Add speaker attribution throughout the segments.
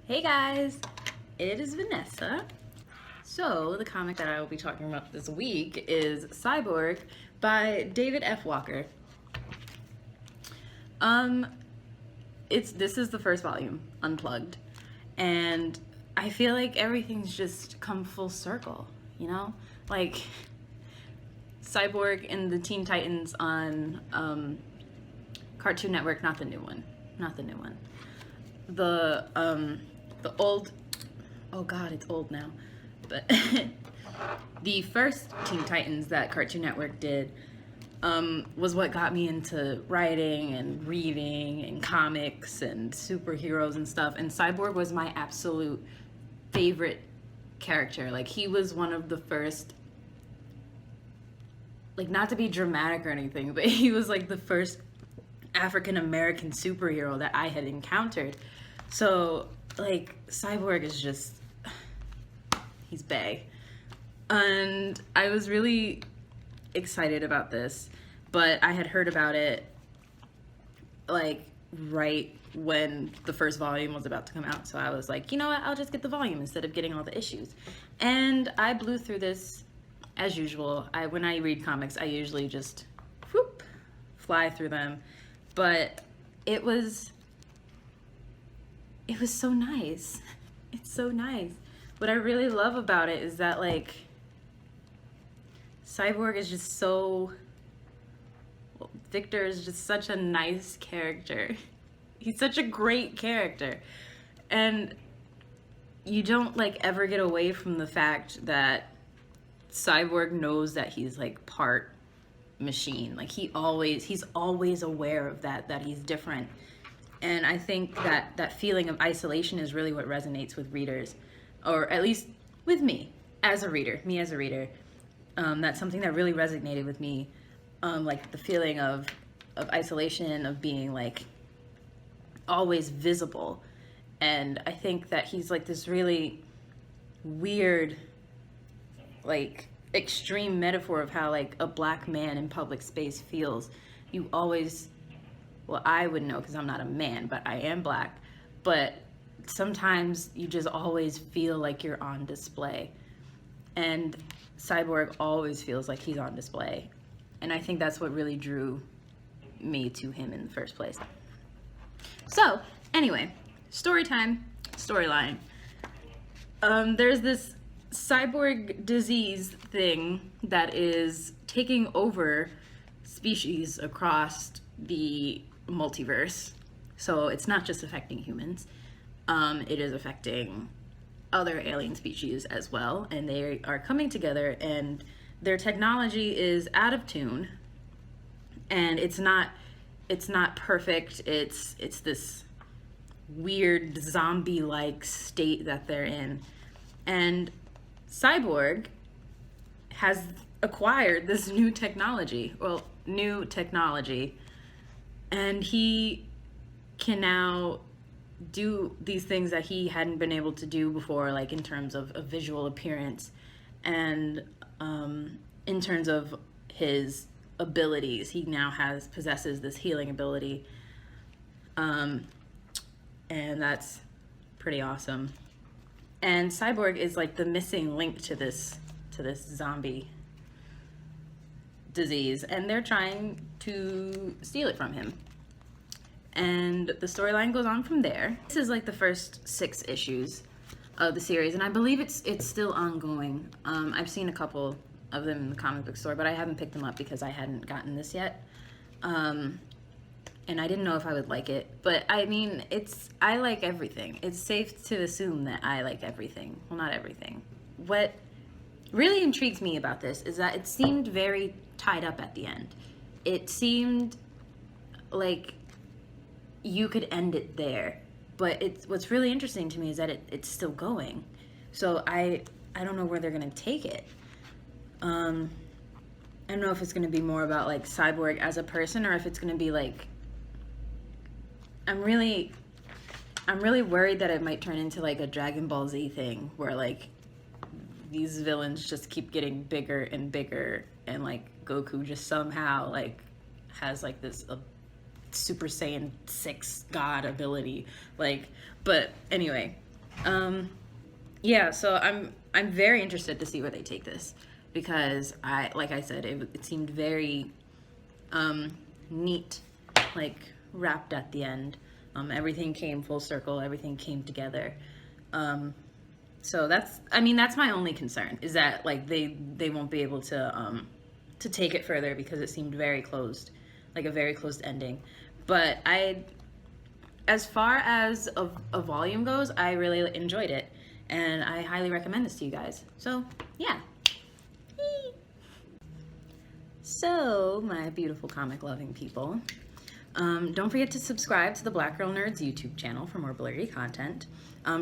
Speaker 1: Hey guys, it is Vanessa. So the comic that I will be talking about this week is Cyborg by David F. Walker. This is the first volume, Unplugged, and I feel like everything's just come full circle, you know? Like Cyborg and the Teen Titans on Cartoon Network, not the new one. The old, oh god, it's old now, but the first Teen Titans that Cartoon Network did was what got me into writing and reading and comics and superheroes and stuff, and Cyborg was my absolute favorite character. Like, he was one of the first, like, not to be dramatic or anything, but he was like the first African-American superhero that I had encountered. So, like, Cyborg is just, he's bae. And I was really excited about this, but I had heard about it, like, right when the first volume was about to come out. So I was like, you know what, I'll just get the volume instead of getting all the issues. And I blew through this as usual. When I read comics, I usually just, whoop, fly through them. But it was so nice. It's so nice. What I really love about it is that, like, Cyborg is just so, well, Victor is just such a nice character. He's such a great character. And you don't, like, ever get away from the fact that Cyborg knows that he's, like, part machine. Like, he's always aware of that he's different. And I think that feeling of isolation is really what resonates with readers, or at least with me as a reader. That's something that really resonated with me, like the feeling of isolation, of being, like, always visible. And I think that he's like this really weird, like, extreme metaphor of how, like, a black man in public space feels. You always, well, I wouldn't know because I'm not a man, but I am black. But sometimes you just always feel like you're on display. And Cyborg always feels like he's on display. And I think that's what really drew me to him in the first place. So, anyway, storyline. There's this cyborg disease thing that is taking over species across the multiverse. So it's not just affecting humans, it is affecting other alien species as well, and they are coming together, and their technology is out of tune, and it's not perfect. It's this weird zombie-like state that they're in, and Cyborg has acquired this new technology, and he can now do these things that he hadn't been able to do before, like in terms of a visual appearance, and in terms of his abilities. He now possesses this healing ability, and that's pretty awesome. And Cyborg is like the missing link to this zombie disease, and they're trying to steal it from him. And the storyline goes on from there. This is like the first 6 issues of the series, and I believe it's still ongoing. I've seen a couple of them in the comic book store, but I haven't picked them up because I hadn't gotten this yet. And I didn't know if I would like it, but I mean, I like everything. It's safe to assume that I like everything. Well, not everything. What really intrigues me about this is that it seemed very tied up at the end. It seemed like you could end it there, but what's really interesting to me is that it's still going. So I don't know where they're gonna take it. I don't know if it's gonna be more about, like, Cyborg as a person, or if it's gonna be like, I'm really worried that it might turn into like a Dragon Ball Z thing, where, like, these villains just keep getting bigger and bigger, and, like, Goku just somehow, like, has, like, this Super Saiyan 6 god ability. Like, but anyway, Yeah, so I'm very interested to see where they take this, because like I said, it seemed very neat, like wrapped at the end. Everything came full circle, everything came together. So that's my only concern, is that like they won't be able to take it further, because it seemed very closed, like a very closed ending. But as far as a volume goes, I really enjoyed it, and I highly recommend this to you guys. So yeah. So, my beautiful comic loving people, don't forget to subscribe to the Black Girl Nerds YouTube channel for more blurry content.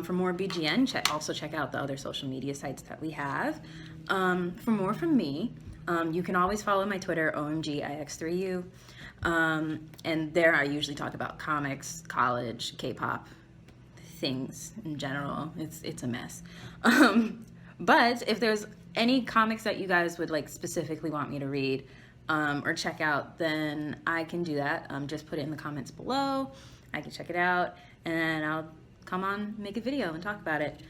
Speaker 1: For more BGN, also check out the other social media sites that we have. For more from me, you can always follow my Twitter, OMGIX3U. And there I usually talk about comics, college, K-pop, things in general. It's a mess. But if there's any comics that you guys would like specifically want me to read or check out, then I can do that. Just put it in the comments below. I can check it out, and I'll come on, make a video and talk about it.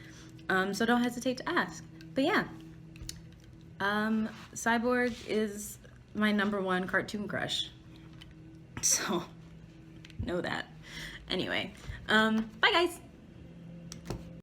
Speaker 1: So don't hesitate to ask. But yeah, Cyborg is my #1 cartoon crush. So know that. Anyway, bye guys.